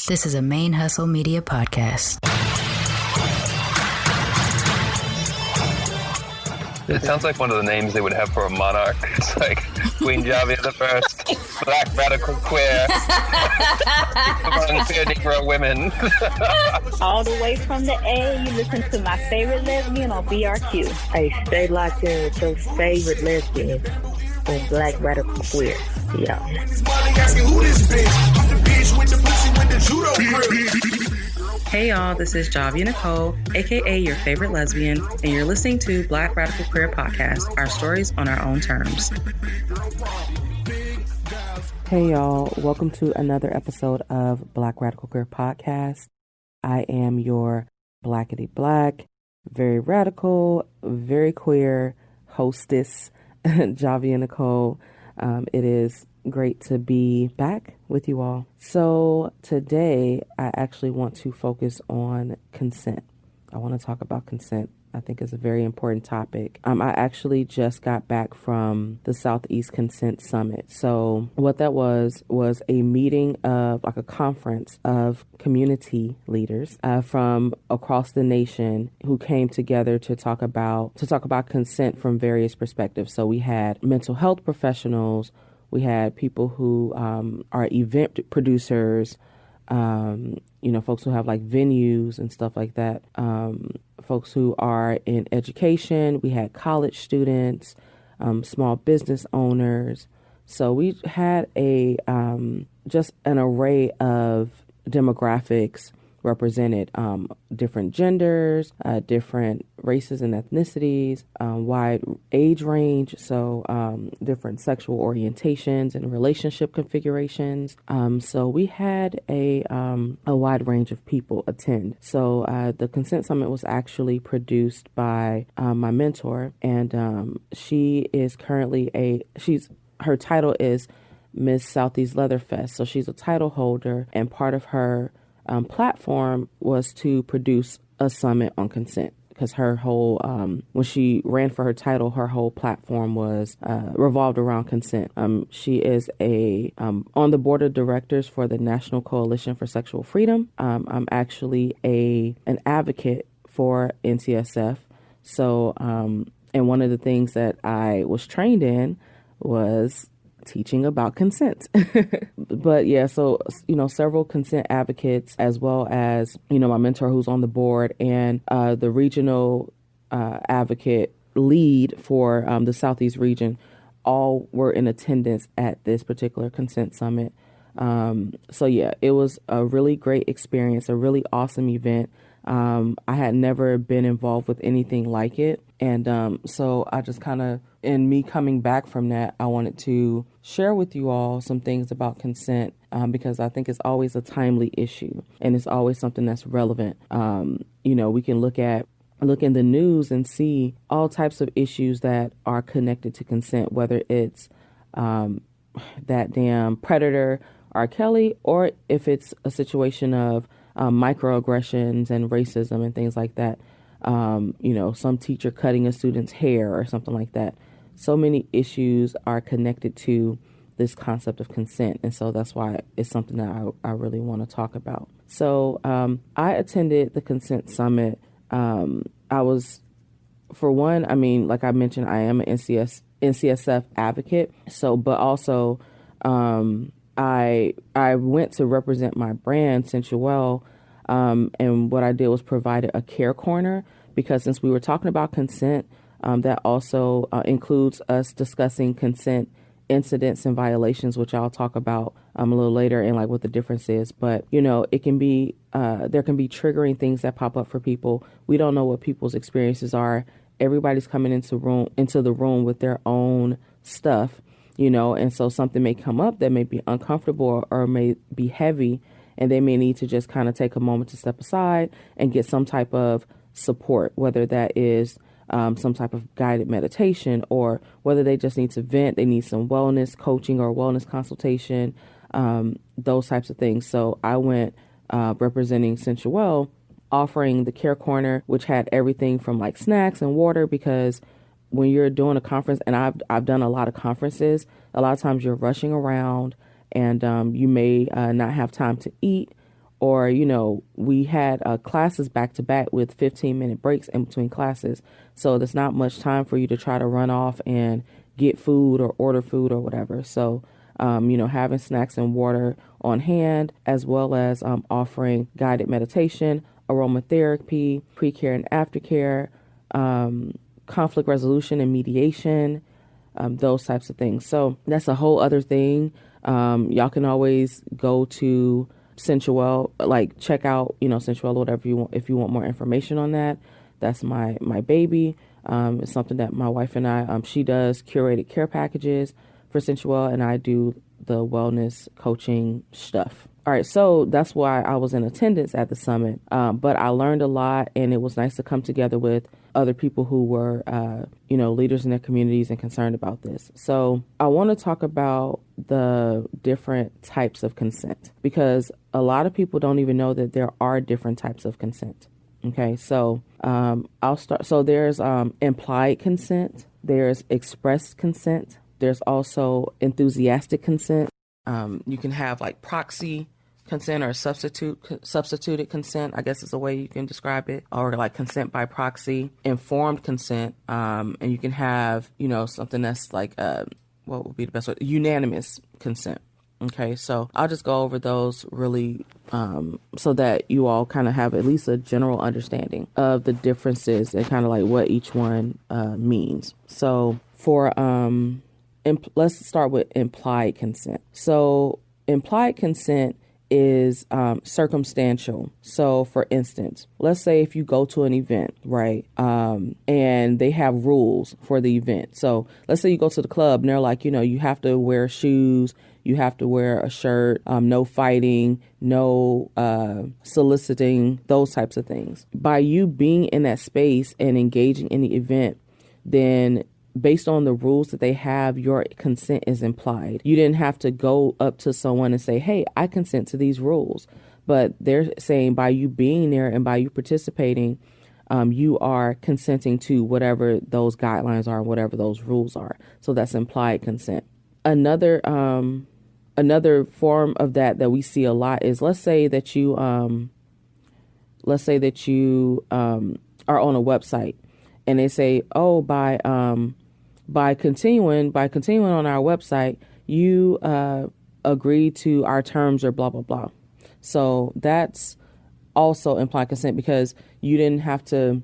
This is a ManeHustle Media podcast. It sounds like one of the names they would have for a monarch. It's like Queen Javia the First, Black Radical Queer, among queer Negro women. All the way from the A, you listen to my favorite lesbian on BRQ. Hey, stay locked in with your favorite lesbian on Black Radical Queer. Yeah. Hey y'all, this is Javia Nicole, aka your favorite lesbian, and you're listening to Black Radical Queer Podcast, our stories on our own terms. Hey y'all, welcome to another episode of Black Radical Queer Podcast. I am your blackity black, very radical, very queer hostess, Javia Nicole. It is great to be back with you all. So today I actually want to focus on consent. I want to talk about consent. I think it's a very important topic. I actually just got back from the Southeast Consent Summit. So what that was a meeting of like a conference of community leaders from across the nation who came together to talk about consent from various perspectives. So we had mental health professionals, we had people who are event producers, folks who have like venues and stuff like that, folks who are in education. We had college students, small business owners. So we had just an array of demographics represented, different genders, different races and ethnicities, wide age range, so different sexual orientations and relationship configurations. So we had a wide range of people attend. So the Consent Summit was actually produced by my mentor, and she is currently her title is Miss Southeast Leatherfest. So she's a title holder, and part of her platform was to produce a summit on consent, because her whole when she ran for her title, her whole platform was revolved around consent. She is on the board of directors for the National Coalition for Sexual Freedom. I'm actually an advocate for NCSF. So and one of the things that I was trained in was teaching about consent. But yeah, so, several consent advocates, as well as, my mentor who's on the board, and the regional advocate lead for the Southeast region, all were in attendance at this particular consent summit. So yeah, it was a really great experience, a really awesome event. I had never been involved with anything like it. And so I just in me coming back from that, I wanted to share with you all some things about consent, because I think it's always a timely issue and it's always something that's relevant. We can look in the news and see all types of issues that are connected to consent, whether it's that damn predator R. Kelly, or if it's a situation of microaggressions and racism and things like that. Some teacher cutting a student's hair or something like that. So many issues are connected to this concept of consent. And so that's why it's something that I really want to talk about. So I attended the Consent Summit. I was, for one, like I mentioned, I am an NCSF advocate. So, but also I went to represent my brand, Sensual. And what I did was provided a care corner, because since we were talking about consent, that also includes us discussing consent incidents and violations, which I'll talk about a little later, and like what the difference is. But, it can be, there can be triggering things that pop up for people. We don't know what people's experiences are. Everybody's coming into the room with their own stuff, and so something may come up that may be uncomfortable or may be heavy, and they may need to just kind of take a moment to step aside and get some type of support, whether that is some type of guided meditation, or whether they just need to vent, they need some wellness coaching or wellness consultation, those types of things. So I went representing Sensual, offering the care corner, which had everything from like snacks and water, because when you're doing a conference, and I've done a lot of conferences, a lot of times you're rushing around, and you may not have time to eat, or, we had classes back to back with 15-minute breaks in between classes. So there's not much time for you to try to run off and get food or order food or whatever. So, having snacks and water on hand, as well as offering guided meditation, aromatherapy, pre-care and aftercare, conflict resolution and mediation, those types of things. So that's a whole other thing. Y'all can always go to Sensual, like check out, Sensual, whatever you want, if you want more information on that. That's my baby. It's something that my wife and I, she does curated care packages for Sensual, and I do the wellness coaching stuff. All right, so that's why I was in attendance at the summit, but I learned a lot, and it was nice to come together with other people who were, leaders in their communities and concerned about this. So I want to talk about the different types of consent, because a lot of people don't even know that there are different types of consent. Okay, so I'll start. So there's implied consent, there's express consent, there's also enthusiastic consent. You can have like proxy consent or substituted consent, I guess is the way you can describe it, or like consent by proxy, informed consent, and you can have, something that's like, what would be the best word? Unanimous consent. Okay, so I'll just go over those really so that you all kind of have at least a general understanding of the differences and kind of like what each one means. So for let's start with implied consent. So implied consent is circumstantial. So for instance, let's say if you go to an event, right, and they have rules for the event. So let's say you go to the club and they're like, you have to wear shoes, you have to wear a shirt, no fighting, no soliciting, those types of things. By you being in that space and engaging in the event, then based on the rules that they have, your consent is implied. You didn't have to go up to someone and say, hey, I consent to these rules. But they're saying by you being there and by you participating, you are consenting to whatever those guidelines are, whatever those rules are. So that's implied consent. Another form of that we see a lot is, let's say that you are on a website and they say, oh, by continuing on our website, you agree to our terms or blah, blah, blah. So that's also implied consent, because you didn't have to,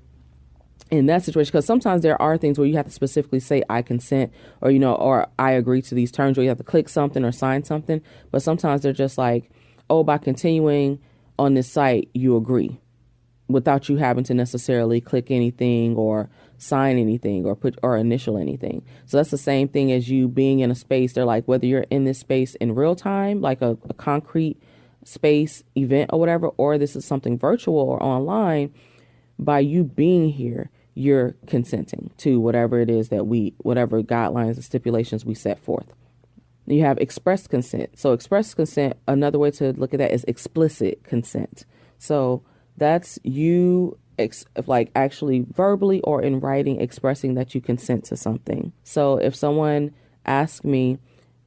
in that situation, because sometimes there are things where you have to specifically say I consent, or, or I agree to these terms, or you have to click something or sign something. But sometimes they're just like, oh, by continuing on this site, you agree, without you having to necessarily click anything or sign anything or initial anything. So that's the same thing as you being in a space. They're like, whether you're in this space in real time, like a concrete space event or whatever, or this is something virtual or online, by you being here, you're consenting to whatever it is that whatever guidelines and stipulations we set forth. You have express consent. So express consent, another way to look at that is explicit consent. So that's you like actually verbally or in writing expressing that you consent to something. So if someone asks me,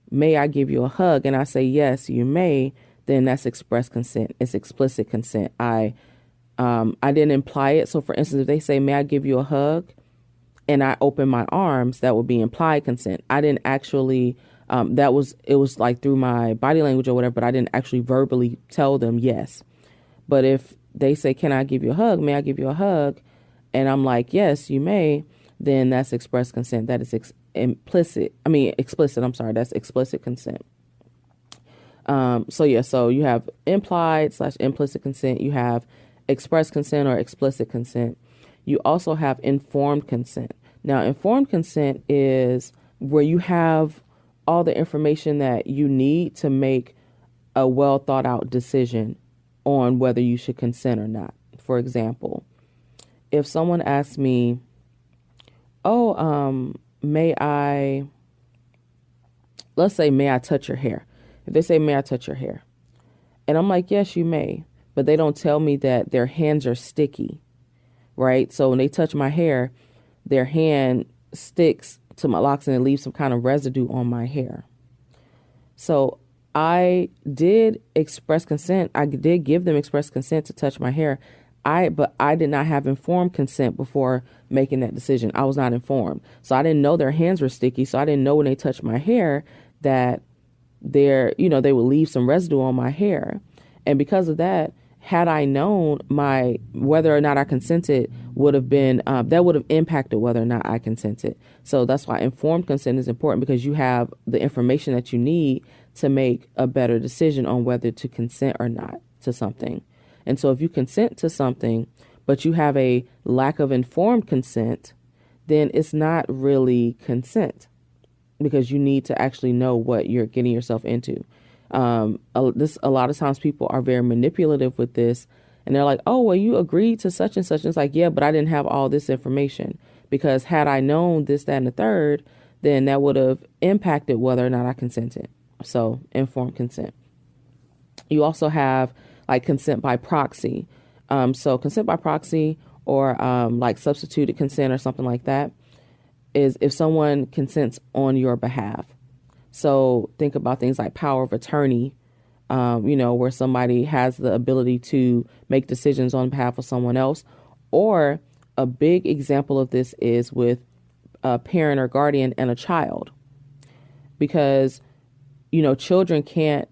may I give you a hug? And I say, yes, you may, then that's express consent. It's explicit consent. I didn't imply it. So for instance, if they say, may I give you a hug? And I open my arms, that would be implied consent. I didn't actually, it was like through my body language or whatever, but I didn't actually verbally tell them yes. But if they say, can I give you a hug? May I give you a hug? And I'm like, yes, you may. Then that's express consent. That is explicit. That's explicit consent. So you have implied / implicit consent. You have express consent or explicit consent. You also have informed consent. Now, informed consent is where you have all the information that you need to make a well thought out decision on whether you should consent or not. For example, if someone asks me, may I touch your hair? If they say, may I touch your hair? And I'm like, yes, you may. But they don't tell me that their hands are sticky, right? So when they touch my hair, their hand sticks to my locks and it leaves some kind of residue on my hair. So I did express consent. I did give them express consent to touch my hair. But I did not have informed consent before making that decision. I was not informed. So I didn't know their hands were sticky. So I didn't know when they touched my hair that they would leave some residue on my hair. And because of that, had I known whether or not I consented would have been, that would have impacted whether or not I consented. So that's why informed consent is important, because you have the information that you need to make a better decision on whether to consent or not to something. And so if you consent to something, but you have a lack of informed consent, then it's not really consent, because you need to actually know what you're getting yourself into. A lot of times people are very manipulative with this, and they're like, oh, well, you agreed to such and such. And it's like, yeah, but I didn't have all this information, because had I known this, that, and the third, then that would have impacted whether or not I consented. So informed consent. You also have like consent by proxy. So consent by proxy, or like substituted consent or something like that, is if someone consents on your behalf. So think about things like power of attorney, where somebody has the ability to make decisions on behalf of someone else. Or a big example of this is with a parent or guardian and a child, because, children can't,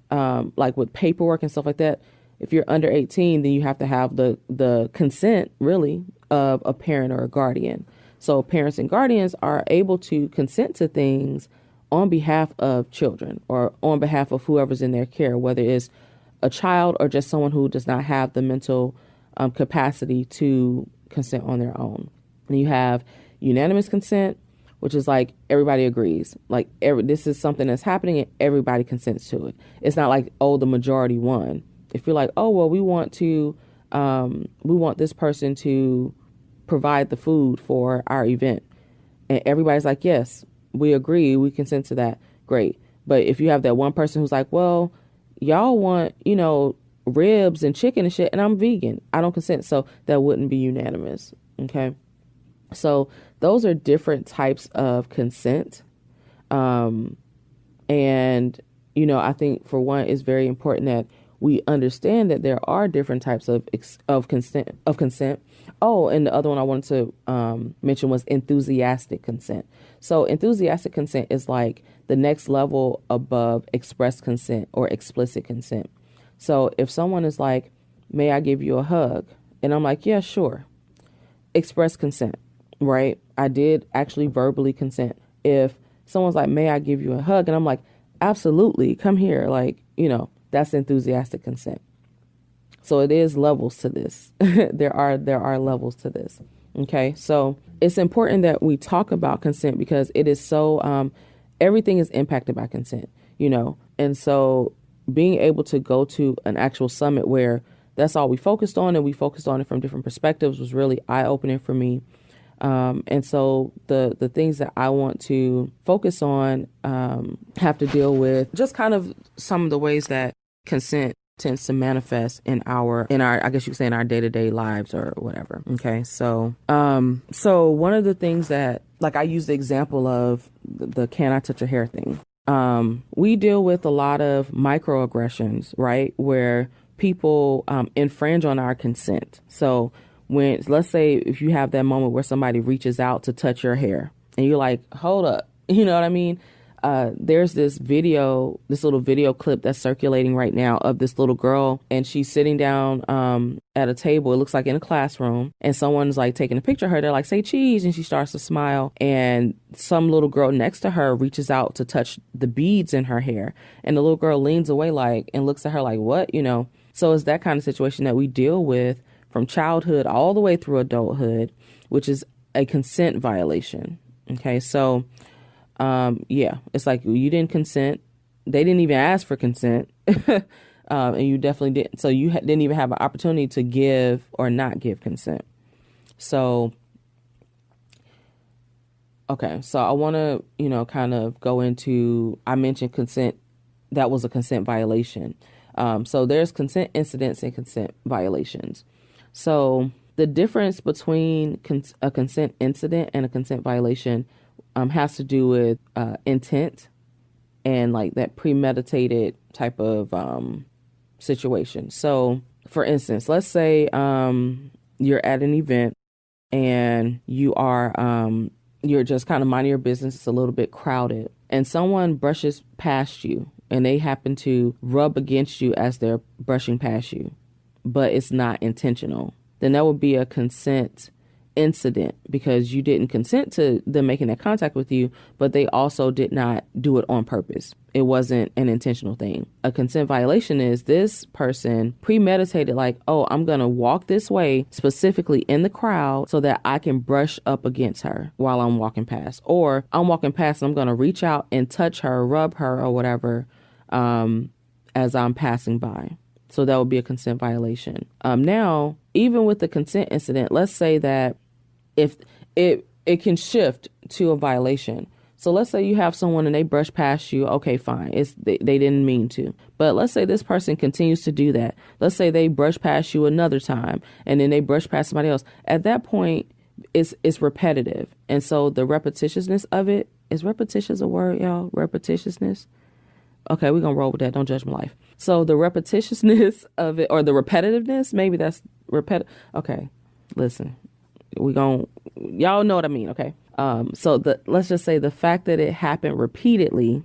like with paperwork and stuff like that. If you're under 18, then you have to have the consent, really, of a parent or a guardian. So parents and guardians are able to consent to things on behalf of children, or on behalf of whoever's in their care, whether it's a child or just someone who does not have the mental capacity to consent on their own. And you have unanimous consent, which is like everybody agrees. Like this is something that's happening and everybody consents to it. It's not like, oh, the majority won. If you're like, oh, well, we want this person to provide the food for our event, and everybody's like, yes, we agree, we consent to that, great. But if you have that one person who's like, well, y'all want, ribs and chicken and shit, and I'm vegan, I don't consent, so that wouldn't be unanimous. Okay. So those are different types of consent. And, I think for one, it's very important that we understand that there are different types of consent. Oh, and the other one I wanted to mention was enthusiastic consent. So enthusiastic consent is like the next level above express consent or explicit consent. So if someone is like, may I give you a hug? And I'm like, yeah, sure. Express consent, right? I did actually verbally consent. If someone's like, may I give you a hug? And I'm like, absolutely, come here. Like, that's enthusiastic consent. So it is levels to this. There are levels to this. Okay. So it's important that we talk about consent, because it is so, everything is impacted by consent, and so being able to go to an actual summit where that's all we focused on, and we focused on it from different perspectives, was really eye-opening for me. And so the things that I want to focus on have to deal with just kind of some of the ways that consent tends to manifest in our, I guess you could say, in our day-to-day lives or whatever. Okay. So one of the things that, like, I use the example of the can I touch your hair thing. We deal with a lot of microaggressions, right? Where people infringe on our consent. So let's say if you have that moment where somebody reaches out to touch your hair and you're like, hold up, you know what I mean? There's this little video clip that's circulating right now of this little girl, and she's sitting down at a table. It looks like in a classroom, and someone's like taking a picture of her. They're like, say cheese, and she starts to smile, and some little girl next to her reaches out to touch the beads in her hair, and the little girl leans away and looks at her like, what? So it's that kind of situation that we deal with from childhood all the way through adulthood, which is a consent violation. Okay, so it's like you didn't consent. They didn't even ask for consent. And you definitely didn't. So you didn't even have an opportunity to give or not give consent. So, okay. So I want to, kind of go into, I mentioned consent. That was a consent violation. So there's consent incidents and consent violations. So the difference between a consent incident and a consent violation has to do with intent and like that premeditated type of situation. So for instance, let's say you're at an event and you're just kind of minding your business. It's a little bit crowded and someone brushes past you and they happen to rub against you as they're brushing past you, but it's not intentional. Then that would be a consent incident because you didn't consent to them making that contact with you, but they also did not do it on purpose. It wasn't an intentional thing. A consent violation is this person premeditated, like, oh, I'm going to walk this way specifically in the crowd so that I can brush up against her while I'm walking past. Or I'm walking past and I'm going to reach out and touch her, rub her or whatever as I'm passing by. So that would be a consent violation. Now, even with the consent incident, let's say that if it can shift to a violation. So let's say you have someone and they brush past you. Okay, fine. They didn't mean to. But let's say this person continues to do that. Let's say they brush past you another time and then they brush past somebody else. At that point, it's repetitive. And so the repetitiousness of it, is repetitious a word, y'all? Repetitiousness? Okay, we're going to roll with that. Don't judge my life. So the repetitiousness of it, or the repetitiveness, maybe that's Okay, listen, y'all know what I mean. Okay. So let's just say the fact that it happened repeatedly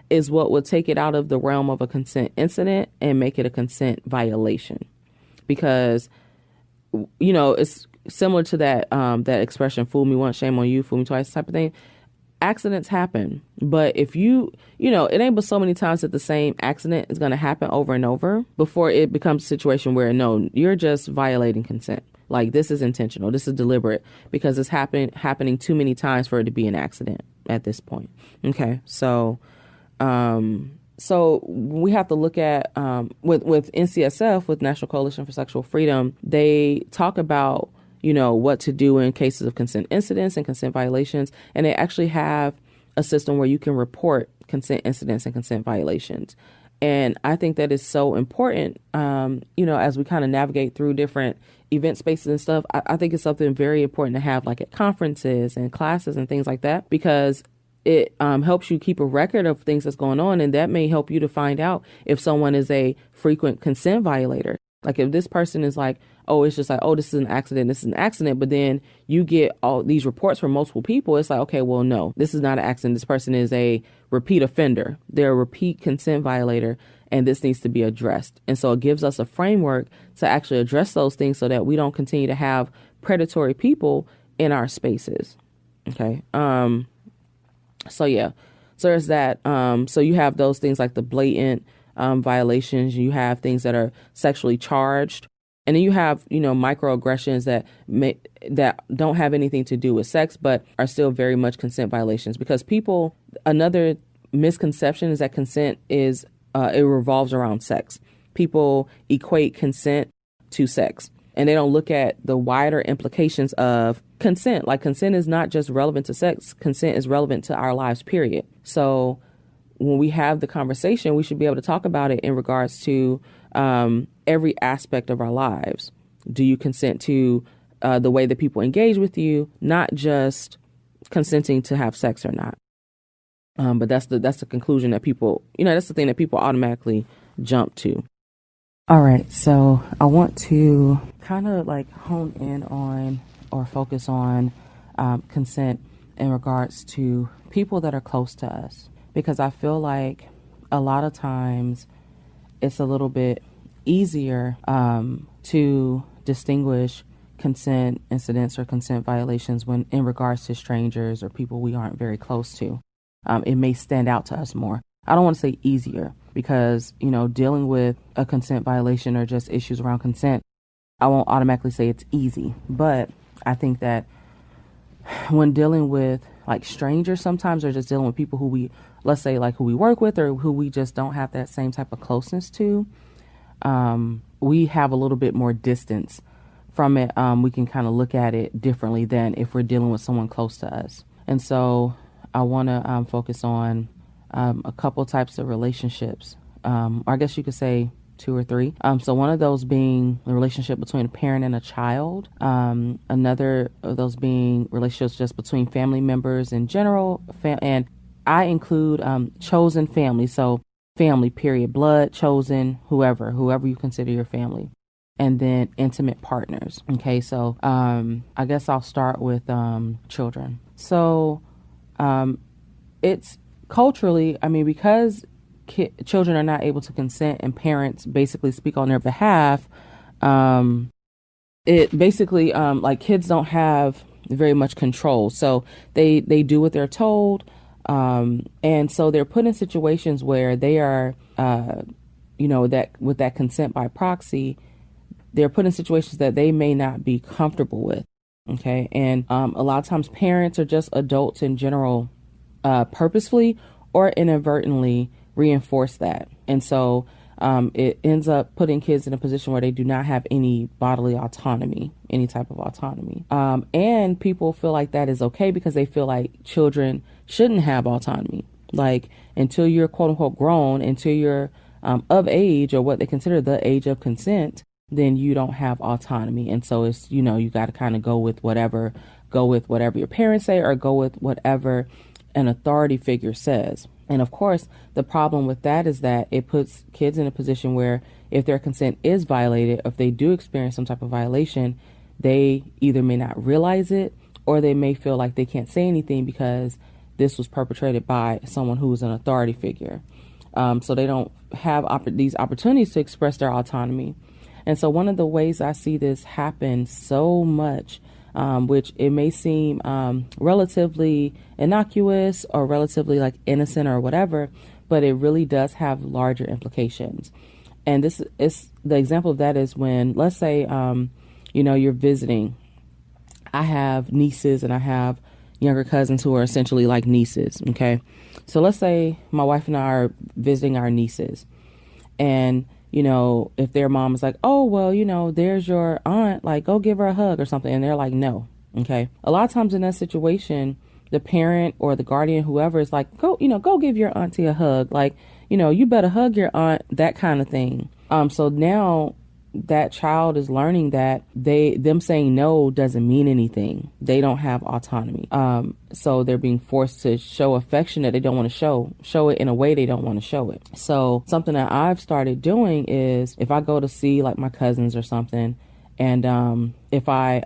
is what would take it out of the realm of a consent incident and make it a consent violation. Because, it's similar to that expression, fool me once, shame on you, fool me twice type of thing. Accidents happen, but if it ain't but so many times that the same accident is going to happen over and over before it becomes a situation where, no, you're just violating consent. Like, this is intentional. This is deliberate because it's happening too many times for it to be an accident at this point. Okay. So we have to look at, with NCSF, with National Coalition for Sexual Freedom, they talk about, what to do in cases of consent incidents and consent violations. And they actually have a system where you can report consent incidents and consent violations. And I think that is so important, as we kind of navigate through different event spaces and stuff. I think it's something very important to have, like at conferences and classes and things like that, because it helps you keep a record of things that's going on. And that may help you to find out if someone is a frequent consent violator. Like if this person is like, oh, it's just like, oh, this is an accident. But then you get all these reports from multiple people. It's like, okay, well, no, this is not an accident. This person is a repeat offender. They're a repeat consent violator, and this needs to be addressed. And so it gives us a framework to actually address those things so that we don't continue to have predatory people in our spaces. Okay. So yeah, so there's that. So you have those things like the blatant violations. You have things that are sexually charged. And then you have, microaggressions that don't have anything to do with sex, but are still very much consent violations. Because another misconception is that consent is, it revolves around sex. People equate consent to sex, and they don't look at the wider implications of consent. Like, consent is not just relevant to sex. Consent is relevant to our lives, period. So when we have the conversation, we should be able to talk about it in regards to every aspect of our lives. Do you consent to the way that people engage with you, not just consenting to have sex or not? But that's the conclusion that people, that's the thing that people automatically jump to. All right. So I want to kind of like hone in on or focus on consent in regards to people that are close to us, because I feel like a lot of times it's a little bit easier to distinguish consent incidents or consent violations when in regards to strangers or people we aren't very close to. It may stand out to us more. I don't want to say easier because, dealing with a consent violation or just issues around consent, I won't automatically say it's easy. But I think that when dealing with like strangers sometimes, or just dealing with people who we, let's say like who we work with or who we just don't have that same type of closeness to, we have a little bit more distance from it. We can kind of look at it differently than if we're dealing with someone close to us. And so I want to focus on a couple types of relationships, or I guess you could say 2 or 3. So one of those being the relationship between a parent and a child. Another of those being relationships just between family members in general, and I include chosen family. So family, period, blood, chosen, whoever you consider your family. And then intimate partners. Okay, so I guess I'll start with children. So it's culturally, I mean, because children are not able to consent and parents basically speak on their behalf, it basically, like kids don't have very much control. So they do what they're told. And so they're put in situations where they are, that with that consent by proxy, they're put in situations that they may not be comfortable with. Okay. And a lot of times parents or just adults in general purposefully or inadvertently reinforce that. And so it ends up putting kids in a position where they do not have any bodily autonomy, any type of autonomy. And people feel like that is okay because they feel like children shouldn't have autonomy. Like until you're quote unquote grown, until you're of age or what they consider the age of consent, then you don't have autonomy. And so it's, you got to kind of go with whatever your parents say or go with whatever an authority figure says. And of course, the problem with that is that it puts kids in a position where if their consent is violated, if they do experience some type of violation, they either may not realize it or they may feel like they can't say anything because this was perpetrated by someone who is an authority figure. So they don't have these opportunities to express their autonomy. And so one of the ways I see this happen so much, which it may seem relatively innocuous or relatively like innocent or whatever, but it really does have larger implications. And this is the example of that is when, let's say, you're visiting. I have nieces and I have younger cousins who are essentially like nieces. Okay. So let's say my wife and I are visiting our nieces and if their mom is like, oh, well, there's your aunt, like, go give her a hug or something. And they're like, no. Okay. A lot of times in that situation, the parent or the guardian, whoever is like, go give your auntie a hug. Like, you better hug your aunt, that kind of thing. So now that child is learning that them saying no doesn't mean anything. They don't have autonomy. So they're being forced to show affection that they don't want to show it in a way they don't want to show it. So something that I've started doing is if I go to see like my cousins or something, and if I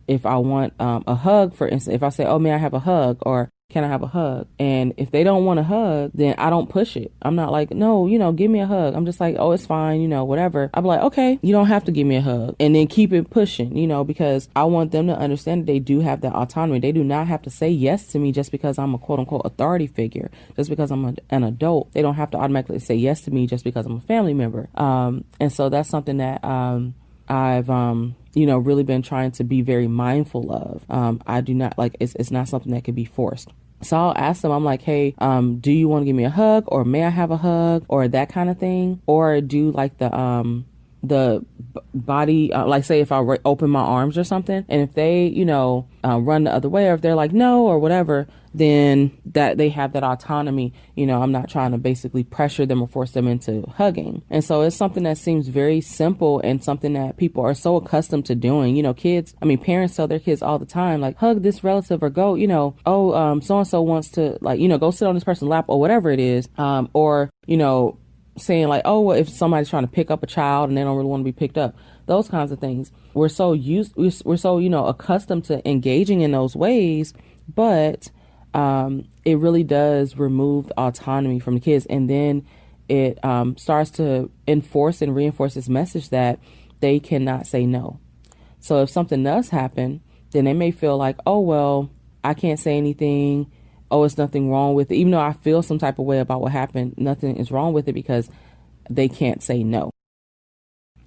want a hug, for instance, if I say, oh, may I have a hug, or can I have a hug? And if they don't want a hug, then I don't push it. I'm not like, no, give me a hug. I'm just like, oh, it's fine, whatever. I'm like, okay, you don't have to give me a hug. And then keep it pushing, because I want them to understand that they do have that autonomy. They do not have to say yes to me just because I'm a quote unquote authority figure, just because I'm an adult. They don't have to automatically say yes to me just because I'm a family member. And so that's something that I've really been trying to be very mindful of. I do not like it's not something that can be forced. So I'll ask them, I'm like, hey, do you want to give me a hug, or may I have a hug, or that kind of thing, or do like the body, like say if I open my arms or something, and if they, run the other way, or if they're like, no, or whatever, then that they have that autonomy. I'm not trying to basically pressure them or force them into hugging. And so it's something that seems very simple and something that people are so accustomed to doing. Parents tell their kids all the time, like, hug this relative, or go, so-and-so wants to, like, go sit on this person's lap, or whatever it is. Or, saying like, oh, well, if somebody's trying to pick up a child and they don't really want to be picked up, those kinds of things. We're so accustomed to engaging in those ways, but it really does remove the autonomy from the kids. And then it starts to enforce and reinforce this message that they cannot say no. So if something does happen, then they may feel like, oh, well, I can't say anything. Oh, it's nothing wrong with it. Even though I feel some type of way about what happened, nothing is wrong with it because they can't say no.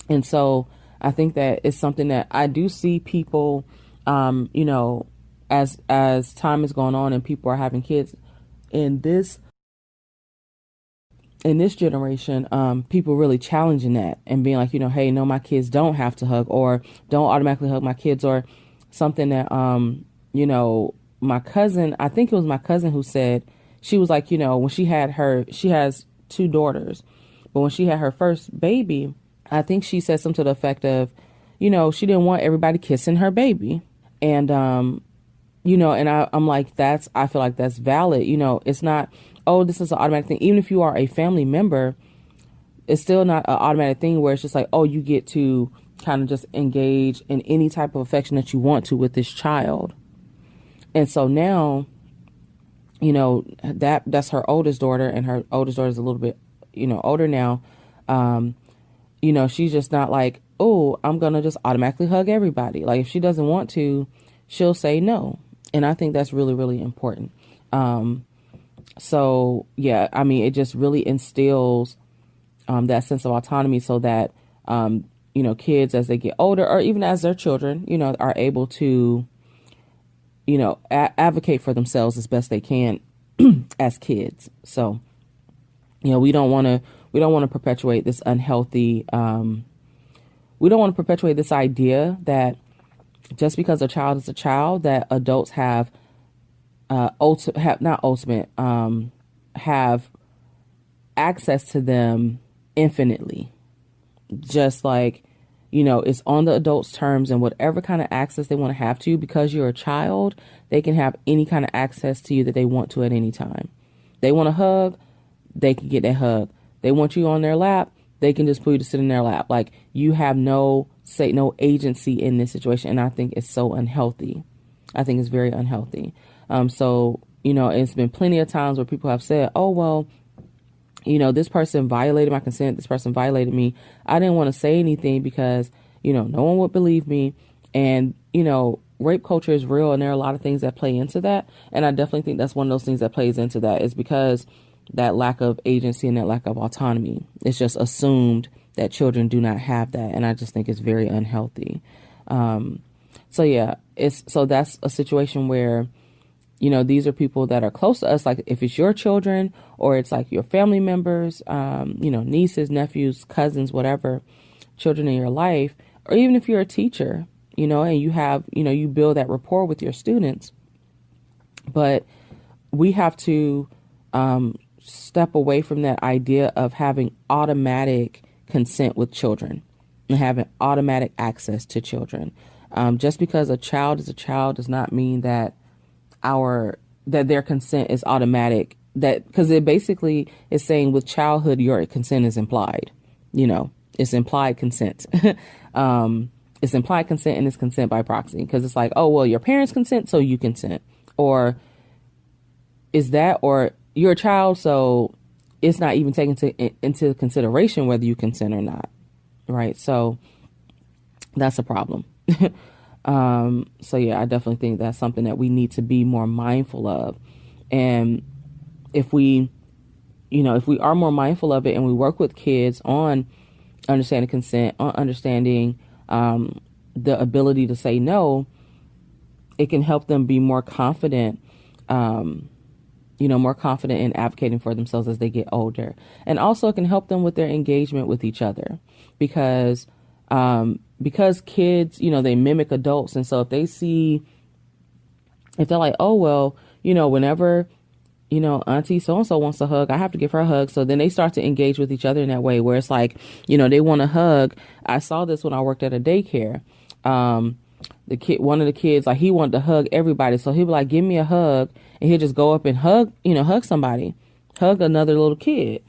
And so I think that it's something that I do see people, as time is going on and people are having kids in this generation, people really challenging that and being like, hey, no, my kids don't have to hug, or don't automatically hug my kids, or something that, my cousin, I think it was my cousin who said, she was like, when she has 2 daughters, but when she had her first baby, I think she said something to the effect of, she didn't want everybody kissing her baby. And and I'm like, I feel like that's valid. It's not, oh, this is an automatic thing. Even if you are a family member, it's still not an automatic thing where it's just like, oh, you get to kind of just engage in any type of affection that you want to with this child. And so now, that's her oldest daughter, and her oldest daughter is a little bit, older now. She's just not like, oh, I'm going to just automatically hug everybody. Like, if she doesn't want to, she'll say no. And I think that's really, really important. So, yeah, I mean, it just really instills that sense of autonomy so that, kids as they get older, or even as their children, are able to, advocate for themselves as best they can as kids. So, we don't want to perpetuate this unhealthy, we don't want to perpetuate this idea that just because a child is a child, that adults have have access to them infinitely. Just like, it's on the adults' terms, and whatever kind of access they want to have to you, because you're a child, they can have any kind of access to you that they want to at any time. They want a hug, they can get that hug. They want you on their lap, they can just put you to sit in their lap. Like, you have no agency in this situation. And I think it's so unhealthy. I think it's very unhealthy. So, it's been plenty of times where people have said, oh, well, this person violated my consent. This person violated me. I didn't want to say anything because, no one would believe me. And, rape culture is real, and there are a lot of things that play into that. And I definitely think that's one of those things that plays into that, is because that lack of agency and that lack of autonomy. It's just assumed that children do not have that. And I just think it's very unhealthy. So yeah, so that's a situation where, these are people that are close to us. Like, if it's your children, or it's like your family members, nieces, nephews, cousins, whatever, children in your life, or even if you're a teacher, and you have, you build that rapport with your students. But we have to step away from that idea of having automatic consent with children and having automatic access to children. Just because a child is a child does not mean that their consent is automatic. That, because it basically is saying with childhood, your consent is implied. It's implied consent. It's implied consent, and it's consent by proxy, because it's like, oh, well, your parents consent, so you consent. Or is that, or you're a child, so it's not even taken into consideration whether you consent or not. Right. So that's a problem. So yeah, I definitely think that's something that we need to be more mindful of. And if we are more mindful of it, and we work with kids on understanding consent, on understanding the ability to say no, it can help them be more confident, more confident in advocating for themselves as they get older. And also it can help them with their engagement with each other, because kids, they mimic adults. And so if they're like, oh, well, whenever, auntie so-and-so wants a hug, I have to give her a hug. So then they start to engage with each other in that way, where it's like, they want a hug. I saw this when I worked at a daycare. One of the kids, like, he wanted to hug everybody. So he'd be like, give me a hug. And he'll just go up and hug somebody, hug another little kid.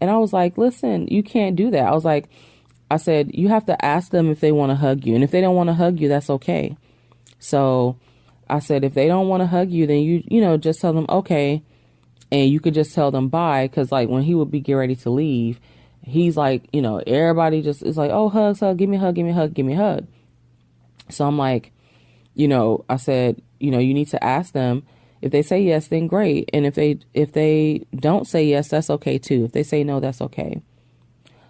And I was like, listen, you can't do that. I said, you have to ask them if they want to hug you. And if they don't want to hug you, that's okay. So I said, if they don't want to hug you, then you just tell them, okay. And you could just tell them bye. Cause like when he would be getting ready to leave, he's like, everybody just is like, oh, hugs, give me a hug, give me a hug, give me a hug. So I'm like, I said, you need to ask them. If they say yes, then great. And if they don't say yes, that's okay too. If they say no, that's okay.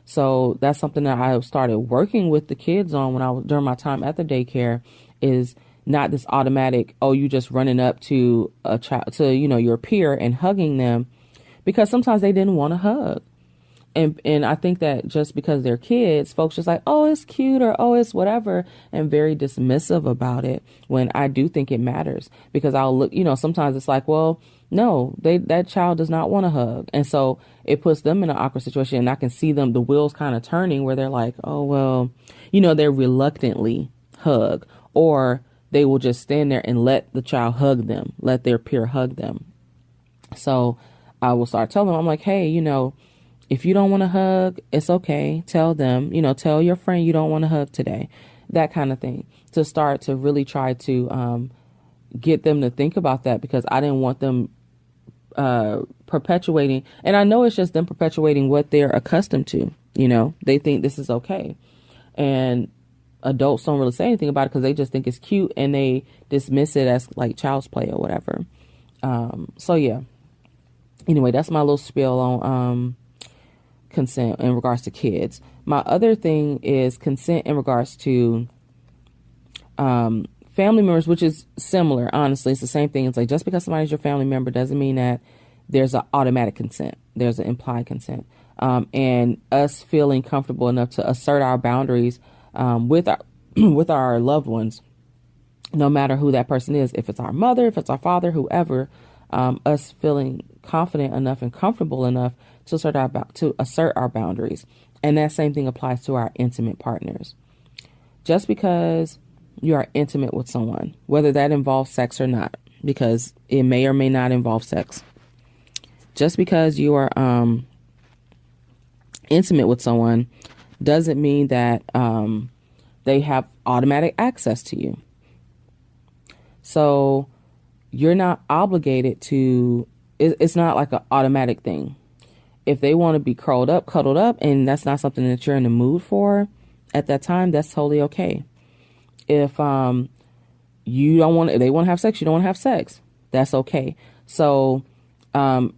So that's something that I started working with the kids on during my time at the daycare, is not this automatic, oh, you just running up to a child, to, your peer and hugging them, because sometimes they didn't want to hug. And I think that just because they're kids, folks just like, oh, it's cute, or oh, it's whatever, and very dismissive about it, when I do think it matters. Because I'll look, sometimes it's like, well, no, that child does not want to hug. And so it puts them in an awkward situation, and I can see the wheels kind of turning, where they're like, oh, well, they reluctantly hug, or they will just stand there and let the child hug them, let their peer hug them. So I will start telling them, I'm like, hey, if you don't want to hug, it's okay. Tell them, tell your friend you don't want to hug today, that kind of thing, to start to really try to get them to think about that, because I didn't want them perpetuating. And I know it's just them perpetuating what they're accustomed to. They think this is okay. And adults don't really say anything about it because they just think it's cute and they dismiss it as like child's play or whatever. So yeah. Anyway, that's my little spiel on consent in regards to kids. My other thing is consent in regards to family members, which is similar. Honestly, it's the same thing. It's like, just because somebody's your family member doesn't mean that there's an automatic consent. There's an implied consent. And us feeling comfortable enough to assert our boundaries with our loved ones, no matter who that person is, if it's our mother, if it's our father, whoever, us feeling confident enough and comfortable enough to assert our boundaries. And that same thing applies to our intimate partners. Just because you are intimate with someone, whether that involves sex or not, because it may or may not involve sex. Just because you are intimate with someone doesn't mean that they have automatic access to you. So you're not obligated to, it's not like an automatic thing. If they want to be cuddled up, and that's not something that you're in the mood for at that time, that's totally okay. If they want to have sex, you don't want to have sex, that's okay. So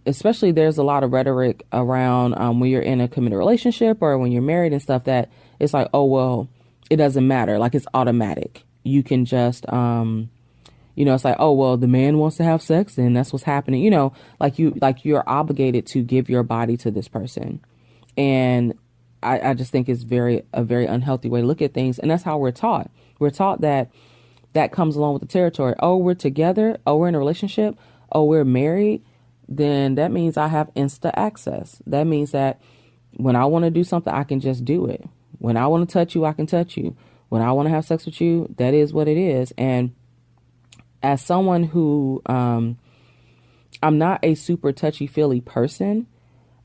especially there's a lot of rhetoric around when you're in a committed relationship or when you're married and stuff, that it's like, oh, well, it doesn't matter. Like, it's automatic. You can just, it's like, oh, well, the man wants to have sex and that's what's happening. Like you're obligated to give your body to this person. And I just think it's a very unhealthy way to look at things. And that's how we're taught. We're taught that comes along with the territory. Oh, we're together. Oh, we're in a relationship. Oh, we're married. Then that means I have instant access. That means that when I want to do something, I can just do it. When I want to touch you, I can touch you. When I want to have sex with you, that is what it is. And as someone who, I'm not a super touchy-feely person,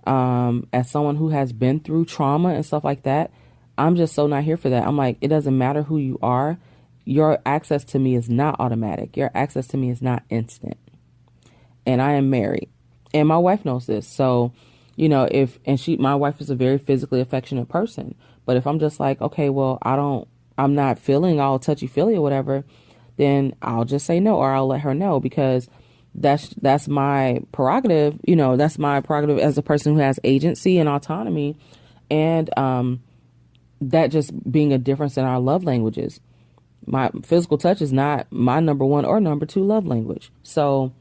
as someone who has been through trauma and stuff like that, I'm just so not here for that. I'm like, it doesn't matter who you are. Your access to me is not automatic. Your access to me is not instant. And I am married. And my wife knows this. So, my wife is a very physically affectionate person. But if I'm just like, okay, well, I'm not feeling all touchy-feely or whatever, then I'll just say no, or I'll let her know, because that's my prerogative. That's my prerogative as a person who has agency and autonomy. And that just being a difference in our love languages. My physical touch is not my number one or number two love language. So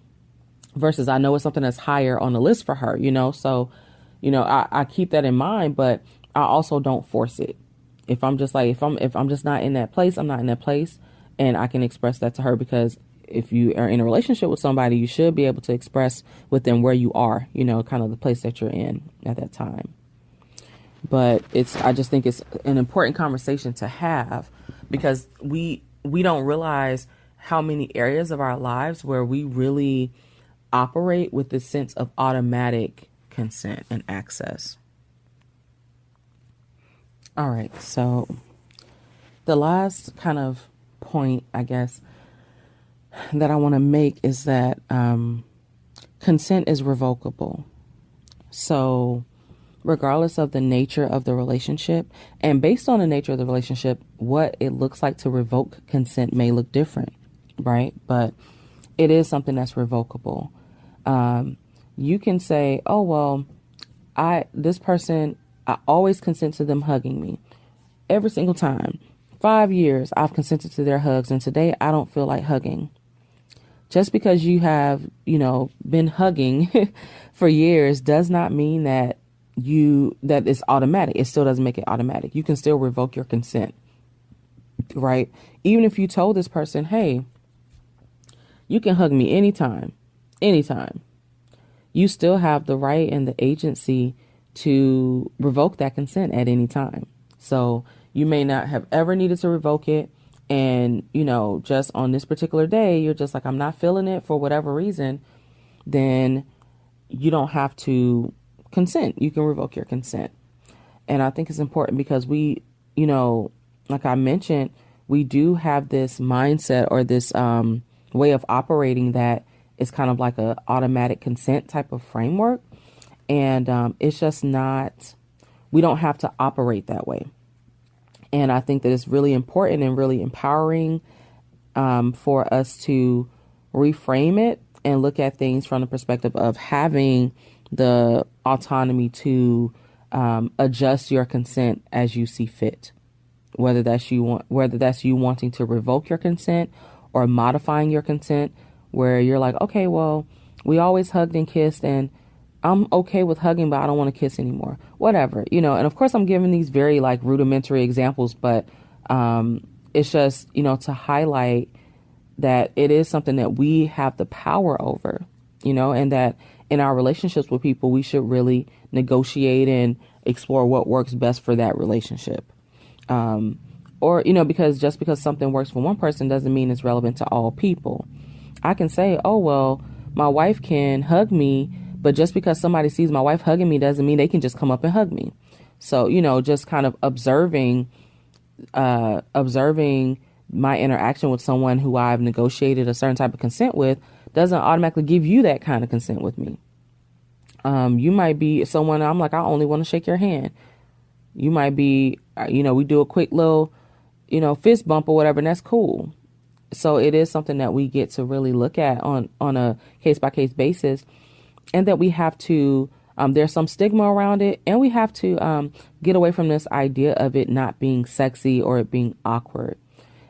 versus I know it's something that's higher on the list for her, so, I keep that in mind, but I also don't force it. If I'm just like, if I'm just not in that place, I'm not in that place. And I can express that to her, because if you are in a relationship with somebody, you should be able to express with them where you are, kind of the place that you're in at that time. But I just think it's an important conversation to have, because we don't realize how many areas of our lives where we really operate with this sense of automatic consent and access. All right. So the last kind of point, I guess, that I want to make is that consent is revocable. So regardless of the nature of the relationship, and based on the nature of the relationship, what it looks like to revoke consent may look different, right? But it is something that's revocable. You can say, oh, well, I always consent to them hugging me every single time. 5 years, I've consented to their hugs, and today I don't feel like hugging. Just because you have, been hugging for years does not mean that it's automatic. It still doesn't make it automatic. You can still revoke your consent, right? Even if you told this person, hey, you can hug me anytime, you still have the right and the agency to revoke that consent at any time. So you may not have ever needed to revoke it, and, just on this particular day, you're just like, I'm not feeling it for whatever reason, then you don't have to consent. You can revoke your consent. And I think it's important because we, like I mentioned, we do have this mindset or this way of operating that is kind of like a automatic consent type of framework. And it's just not, we don't have to operate that way. And I think that it's really important and really empowering for us to reframe it and look at things from the perspective of having the autonomy to adjust your consent as you see fit, whether that's you wanting to revoke your consent or modifying your consent, where you're like, okay, well, we always hugged and kissed, and I'm okay with hugging, but I don't want to kiss anymore. Whatever, and of course I'm giving these very like rudimentary examples, but it's just, to highlight that it is something that we have the power over, and that in our relationships with people, we should really negotiate and explore what works best for that relationship. Or, because just because something works for one person doesn't mean it's relevant to all people. I can say, oh, well, my wife can hug me, but just because somebody sees my wife hugging me doesn't mean they can just come up and hug me. So, just kind of observing my interaction with someone who I've negotiated a certain type of consent with doesn't automatically give you that kind of consent with me. You might be someone I'm like, I only want to shake your hand. You might be, we do a quick little, fist bump or whatever, and that's cool. So it is something that we get to really look at on a case by case basis, and that we have to, there's some stigma around it, and we have to get away from this idea of it not being sexy or it being awkward.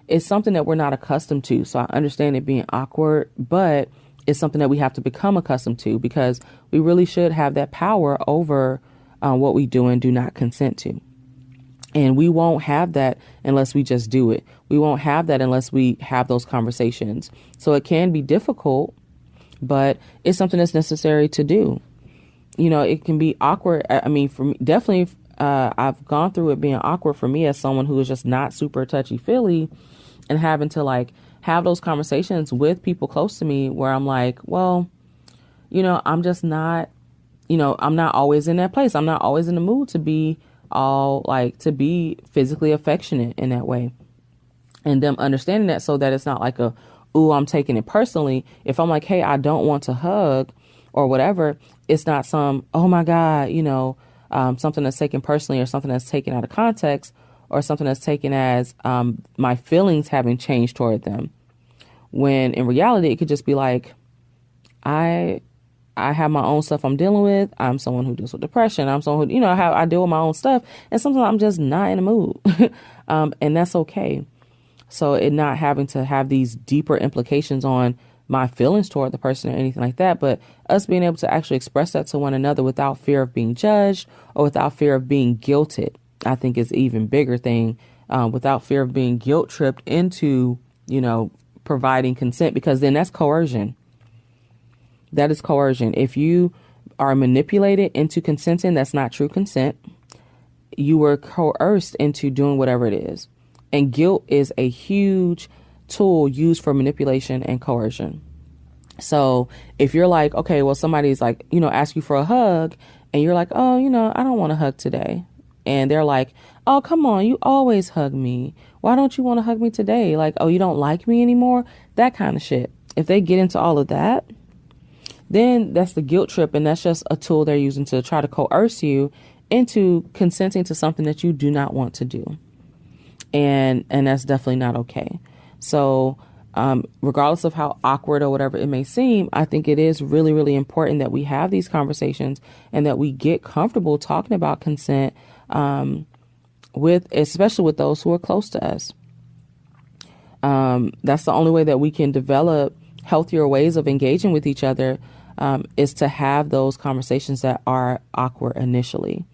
It's something that we're not accustomed to. So I understand it being awkward, but it's something that we have to become accustomed to, because we really should have that power over what we do and do not consent to. And we won't have that unless we just do it. We won't have that unless we have those conversations. So it can be difficult, but it's something that's necessary to do. It can be awkward. I mean, for me, definitely, I've gone through it being awkward for me as someone who is just not super touchy-feely, and having to like have those conversations with people close to me where I'm like, well, I'm just not, I'm not always in that place. I'm not always in the mood to be to be physically affectionate in that way. And them understanding that, so that it's not like I'm taking it personally. If I'm like, hey, I don't want to hug or whatever, it's not some, oh my God, something that's taken personally, or something that's taken out of context, or something that's taken as my feelings having changed toward them. When in reality, it could just be like, I have my own stuff I'm dealing with. I'm someone who deals with depression. I'm someone who, I deal with my own stuff. And sometimes I'm just not in the mood. And that's okay. So it not having to have these deeper implications on my feelings toward the person or anything like that, but us being able to actually express that to one another without fear of being judged or without fear of being guilted, I think is an even bigger thing, without fear of being guilt tripped into, providing consent, because then that's coercion. That is coercion. If you are manipulated into consenting, that's not true consent. You were coerced into doing whatever it is. And guilt is a huge tool used for manipulation and coercion. So if you're like, okay, well, somebody's like, ask you for a hug, and you're like, oh, I don't want to hug today. And they're like, oh, come on, you always hug me. Why don't you want to hug me today? Like, oh, you don't like me anymore? That kind of shit. If they get into all of that, then that's the guilt trip. And that's just a tool they're using to try to coerce you into consenting to something that you do not want to do. And that's definitely not okay. So regardless of how awkward or whatever it may seem, I think it is really, really important that we have these conversations and that we get comfortable talking about consent, especially with those who are close to us. That's the only way that we can develop healthier ways of engaging with each other, is to have those conversations that are awkward initially.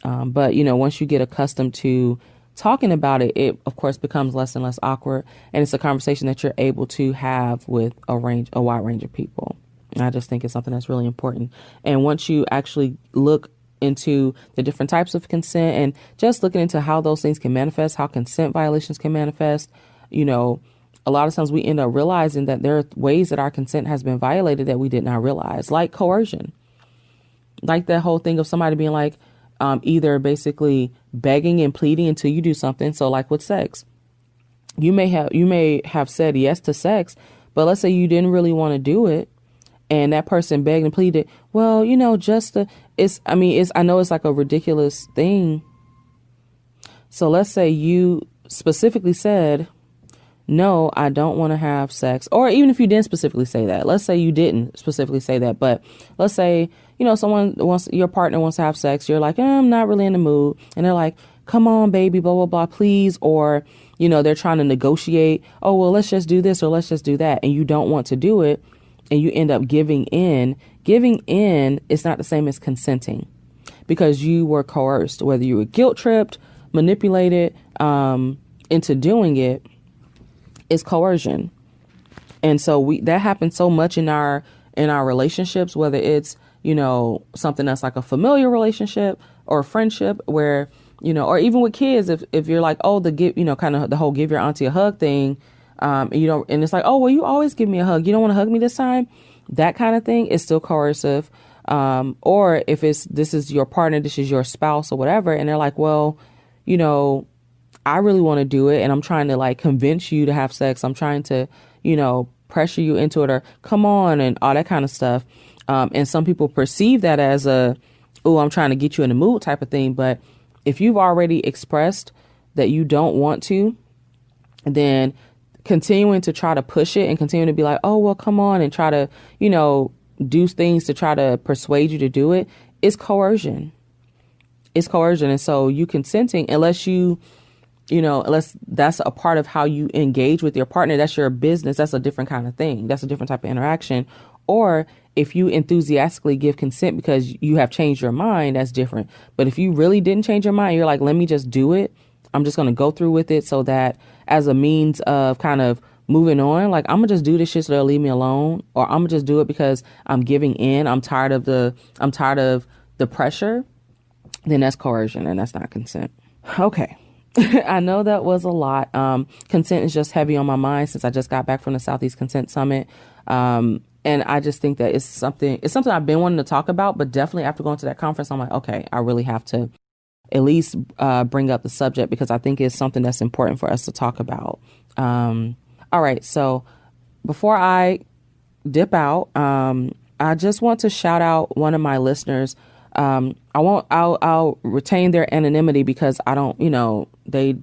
But, once you get accustomed to talking about it, it of course becomes less and less awkward. And it's a conversation that you're able to have with a wide range of people. And I just think it's something that's really important. And once you actually look into the different types of consent and just looking into how those things can manifest, how consent violations can manifest. You know, a lot of times we end up realizing that there are ways that our consent has been violated that we did not realize, like coercion, like that whole thing of somebody being like, either basically begging and pleading until you do something. So like with sex, you may have said yes to sex, but let's say you didn't really want to do it. And that person begged and pleaded, well, you know, I know it's like a ridiculous thing. So let's say you specifically said, no, I don't want to have sex. Or even if you didn't specifically say that, let's say you didn't specifically say that, but let's say, you know, your partner wants to have sex. You're like, I'm not really in the mood. And they're like, come on, baby, blah, blah, blah, please. Or, you know, they're trying to negotiate. Oh, well, let's just do this or let's just do that. And you don't want to do it. And you end up giving in. Giving in is not the same as consenting because you were coerced, whether you were guilt tripped, manipulated into doing it. Is coercion. And so that happens so much in our relationships, whether it's, you know, something that's like a familiar relationship or a friendship where, you know, or even with kids, if you're like, oh, kind of the whole give your auntie a hug thing, and it's like, oh, well, you always give me a hug. You don't want to hug me this time. That kind of thing is still coercive. Or if this is your partner, this is your spouse or whatever. And they're like, well, you know, I really want to do it. And I'm trying to like convince you to have sex. I'm trying to, you know, pressure you into it or come on and all that kind of stuff. And some people perceive that as I'm trying to get you in the mood type of thing. But if you've already expressed that you don't want to, then continuing to try to push it and continue to be like, oh, well, come on and try to, you know, do things to try to persuade you to do it is coercion. It's coercion. And so you consenting, unless that's a part of how you engage with your partner, that's your business. That's a different kind of thing. That's a different type of interaction. Or if you enthusiastically give consent because you have changed your mind, that's different. But if you really didn't change your mind, you're like, let me just do it. I'm just going to go through with it so that as a means of kind of moving on, like I'm going to just do this shit so they'll leave me alone. Or I'm going to just do it because I'm giving in. I'm tired of the pressure. Then that's coercion and that's not consent. Okay. I know that was a lot. Consent is just heavy on my mind since I just got back from the Southeast Consent Summit. And I just think that it's something I've been wanting to talk about, but definitely after going to that conference, I'm like, okay, I really have to at least bring up the subject because I think it's something that's important for us to talk about. All right. So before I dip out, I just want to shout out one of my listeners. I'll retain their anonymity because I don't, they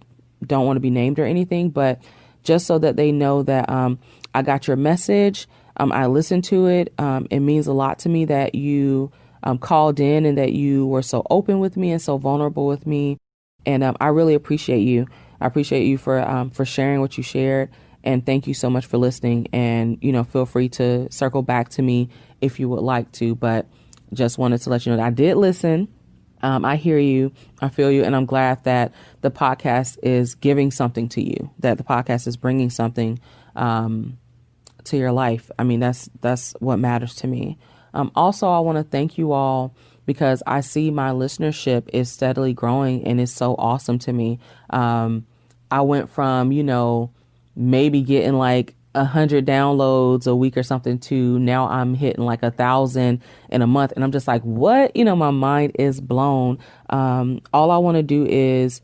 don't want to be named or anything, but just so that they know that, I got your message. I listened to it. It means a lot to me that you, called in and that you were so open with me and so vulnerable with me. And, I really appreciate you. I appreciate you for sharing what you shared. And thank you so much for listening. And, feel free to circle back to me if you would like to, but just wanted to let you know that I did listen. I hear you. I feel you. And I'm glad that the podcast is giving something to you, that the podcast is bringing something to your life. I mean, that's what matters to me. Also, I want to thank you all because I see my listenership is steadily growing and it's so awesome to me. I went from, maybe getting like 100 downloads a week or something to now I'm hitting like 1,000 in a month. And I'm just like, what? My mind is blown. All I want to do is,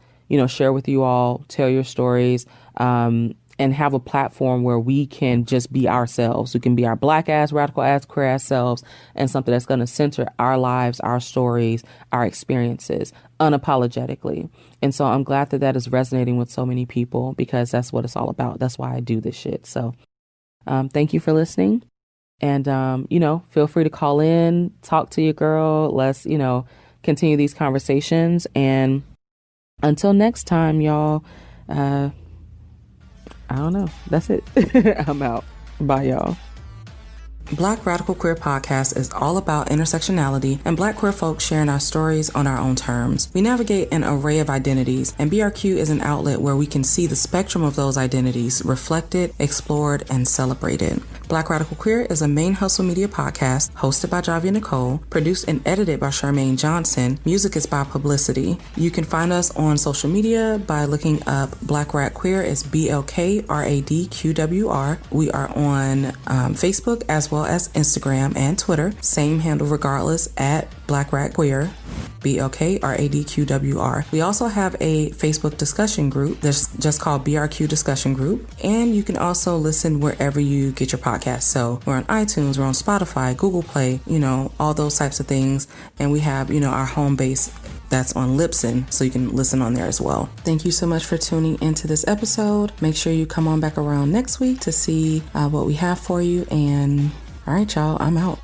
share with you all, tell your stories, and have a platform where we can just be ourselves. We can be our Black ass, radical ass, queer ass selves, and something that's going to center our lives, our stories, our experiences unapologetically. And so I'm glad that is resonating with so many people because that's what it's all about. That's why I do this shit. So thank you for listening. And, feel free to call in, talk to your girl. Let's, continue these conversations. And until next time, y'all, I don't know. That's it. I'm out. Bye, y'all. Black Radical Queer Podcast is all about intersectionality and Black queer folks sharing our stories on our own terms. We navigate an array of identities, and BRQ is an outlet where we can see the spectrum of those identities reflected, explored, and celebrated. Black Radical Queer is a ManeHustle Media podcast hosted by Javia Nicole, produced and edited by Charmaine Johnson. Music is by Publicity. You can find us on social media by looking up Black Rad Queer. It's BLK RAD QWR. We are on Facebook as well as Instagram and Twitter. Same handle regardless, at Black Rad Queer. BLK RAD QWR. We also have a Facebook discussion group that's just called BRQ Discussion Group. And you can also listen wherever you get your podcasts. So we're on iTunes, we're on Spotify, Google Play, all those types of things. And we have, our home base that's on Libsyn, so you can listen on there as well. Thank you so much for tuning into this episode. Make sure you come on back around next week to see what we have for you. And all right, y'all, I'm out.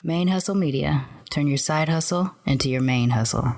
ManeHustle Media. Turn your side hustle into your main hustle.